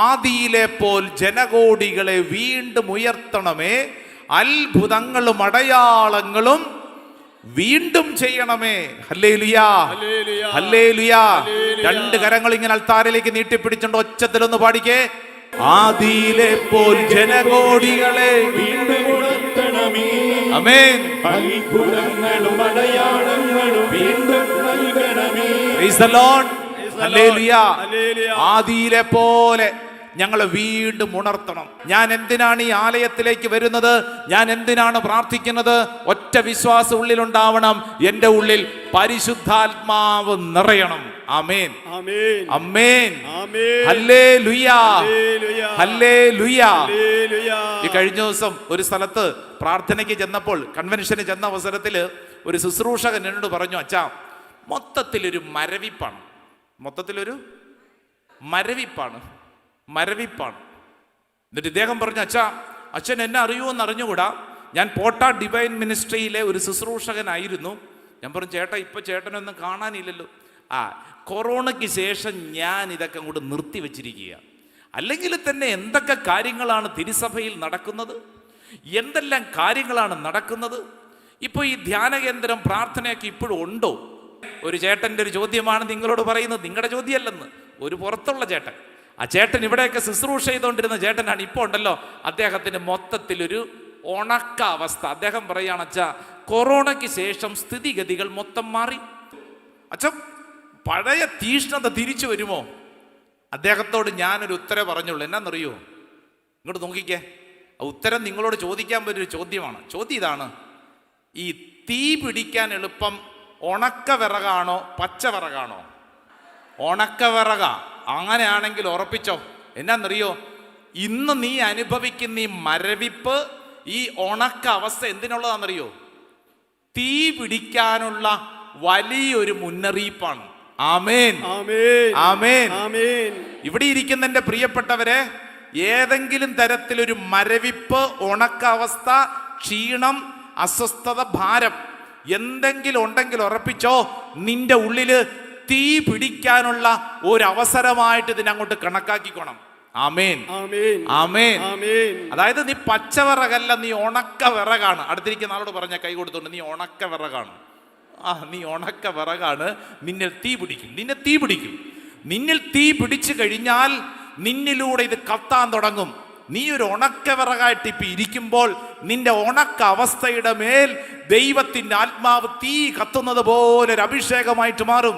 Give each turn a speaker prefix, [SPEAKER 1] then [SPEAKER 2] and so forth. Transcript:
[SPEAKER 1] ആദിയിലെ പോൽ ജനകോടികളെ വീണ്ടും ഉയർത്തണമേ. അത്ഭുതങ്ങളും അടയാളങ്ങളും വീണ്ടും ചെയ്യണമേ. ഹല്ലേലൂയാ, ഹല്ലേലൂയാ. രണ്ട് കരങ്ങൾ ഇങ്ങനെ അൽത്താരയിലേക്ക് നീട്ടിപ്പിടിച്ചുകൊണ്ട് ഒച്ചത്തിലൊന്ന് പാടിക്കേ. ആദിയിലെ പോൽ ജനകോടികളെ വീണ്ടും ഉണർത്തണമേ. ആമേൻ. അത്ഭുതങ്ങളും അടയാളങ്ങളും വീണ്ടും നൽകണമേ. Praise the Lord. ഹല്ലേലൂയാ. ആദിയിലെ പോലെ ഞങ്ങളെ വീണ്ടും ഉണർത്തണം. ഞാൻ എന്തിനാണ് ഈ ആലയത്തിലേക്ക് വരുന്നത്? ഞാൻ എന്തിനാണ് പ്രാർത്ഥിക്കുന്നത്? ഒറ്റ വിശ്വാസം ഉള്ളിലുണ്ടാവണം. എൻ്റെ ഉള്ളിൽ പരിശുദ്ധാത്മാവ് നിറയണം. ആമേൻ, ആമേൻ, ഹല്ലേലൂയാ, ഹല്ലേലൂയാ. ഈ കഴിഞ്ഞ ദിവസം ഒരു സ്ഥലത്ത് പ്രാർത്ഥനയ്ക്ക് ചെന്നപ്പോൾ, കൺവെൻഷന് ചെന്ന അവസരത്തിൽ ഒരു ശുശ്രൂഷകൻ എന്നോട് പറഞ്ഞു, അച്ഛാ, മൊത്തത്തിലൊരു മരവിപ്പാണ്. മൊത്തത്തിലൊരു മരവിപ്പാണ്. എന്നിട്ട് ഇദ്ദേഹം പറഞ്ഞു, അച്ഛൻ എന്നെ അറിയുമെന്ന് അറിഞ്ഞുകൂടാ, ഞാൻ പോട്ട ഡിവൈൻ മിനിസ്ട്രിയിലെ ഒരു ശുശ്രൂഷകനായിരുന്നു. ഞാൻ പറഞ്ഞു, ചേട്ടാ, ഇപ്പൊ ചേട്ടനൊന്നും കാണാനില്ലല്ലോ. കൊറോണയ്ക്ക് ശേഷം ഞാൻ ഇതൊക്കെ അങ്ങോട്ട് നിർത്തിവെച്ചിരിക്കുക. അല്ലെങ്കിൽ തന്നെ എന്തൊക്കെ കാര്യങ്ങളാണ് തിരുസഭയിൽ നടക്കുന്നത്, എന്തെല്ലാം കാര്യങ്ങളാണ് നടക്കുന്നത്. ഇപ്പോൾ ഈ ധ്യാന കേന്ദ്രം പ്രാർത്ഥനയൊക്കെ ഇപ്പോഴും ഉണ്ടോ? ഒരു ചേട്ടൻ്റെ ഒരു ചോദ്യമാണ് നിങ്ങളോട് പറയുന്നത്, നിങ്ങളുടെ ചോദ്യമല്ലെന്ന്. ഒരു പുറത്തുള്ള ചേട്ടൻ, ആ ചേട്ടൻ ഇവിടെയൊക്കെ ശുശ്രൂഷ ചെയ്തുകൊണ്ടിരുന്ന ചേട്ടനാണ്. ഇപ്പോൾ ഉണ്ടല്ലോ, അദ്ദേഹത്തിന് മൊത്തത്തിലൊരു ഉണക്ക അവസ്ഥ. അദ്ദേഹം പറയുകയാണ്, അച്ഛാ, കൊറോണയ്ക്ക് ശേഷം സ്ഥിതിഗതികൾ മൊത്തം മാറി. അച്ഛൻ പഴയ തീഷ്ണത തിരിച്ചു വരുമോ? അദ്ദേഹത്തോട് ഞാനൊരു ഉത്തരം പറഞ്ഞുള്ളൂ. എന്നാന്നറിയോ? ഇങ്ങോട്ട് നോക്കിക്കേ. ആ ഉത്തരം നിങ്ങളോട് ചോദിക്കാൻ പറ്റൊരു ചോദ്യമാണ്. ചോദ്യം ഇതാണ്: ഈ തീ പിടിക്കാൻ എളുപ്പം ഉണക്ക വിറകാണോ പച്ച വിറകാണോ? ഉണക്ക വിറക. അങ്ങനെയാണെങ്കിൽ ഉറപ്പിച്ചോ. എന്നാന്നറിയോ? ഇന്ന് നീ അനുഭവിക്കുന്ന ഈ മരവിപ്പ്, ഈ ഉണക്ക അവസ്ഥ എന്തിനുള്ളതാണെന്നറിയോ? തീ പിടിക്കാനുള്ള വലിയൊരു മുന്നറിയിപ്പാണ്. ആമേൻ, ആമേൻ, ആമേൻ. ഇവിടെ ഇരിക്കുന്ന എൻ്റെ പ്രിയപ്പെട്ടവരെ, ഏതെങ്കിലും തരത്തിലൊരു മരവിപ്പ്, ഉണക്ക അവസ്ഥ, ക്ഷീണം, അസ്വസ്ഥത, ഭാരം എന്തെങ്കിലും ഉണ്ടെങ്കിൽ ഉറപ്പിച്ചോ, നിന്റെ ഉള്ളില് തീ പിടിക്കാനുള്ള ഒരു അവസരമായിട്ട് ഇതിനങ്ങോട്ട് കണക്കാക്കിക്കോണം. ആമേൻ, ആമേൻ. അതായത് നീ പച്ചവിറകല്ല, നീ ഉണക്ക വിറകാണ്. അടുത്തിരിക്കുന്ന ആളോട് പറഞ്ഞ കൈ കൊടുത്തോണ്ട്, നീ ഉണക്ക വിറകാണ്. നീ ഉണക്ക വിറകാണ്. നിന്നിൽ തീ പിടിക്കും, നിന്നിൽ തീ പിടിച്ചു കഴിഞ്ഞാൽ നിന്നിലൂടെ ഇത് കത്താൻ തുടങ്ങും. നീ ഒരു ഉണക്ക വിറകായിട്ട് ഇപ്പം ഇരിക്കുമ്പോൾ നിന്റെ ഉണക്ക അവസ്ഥയുടെ മേൽ ദൈവത്തിൻ്റെ ആത്മാവ് തീ കത്തുന്നത് പോലെ ഒരു അഭിഷേകമായിട്ട് മാറും.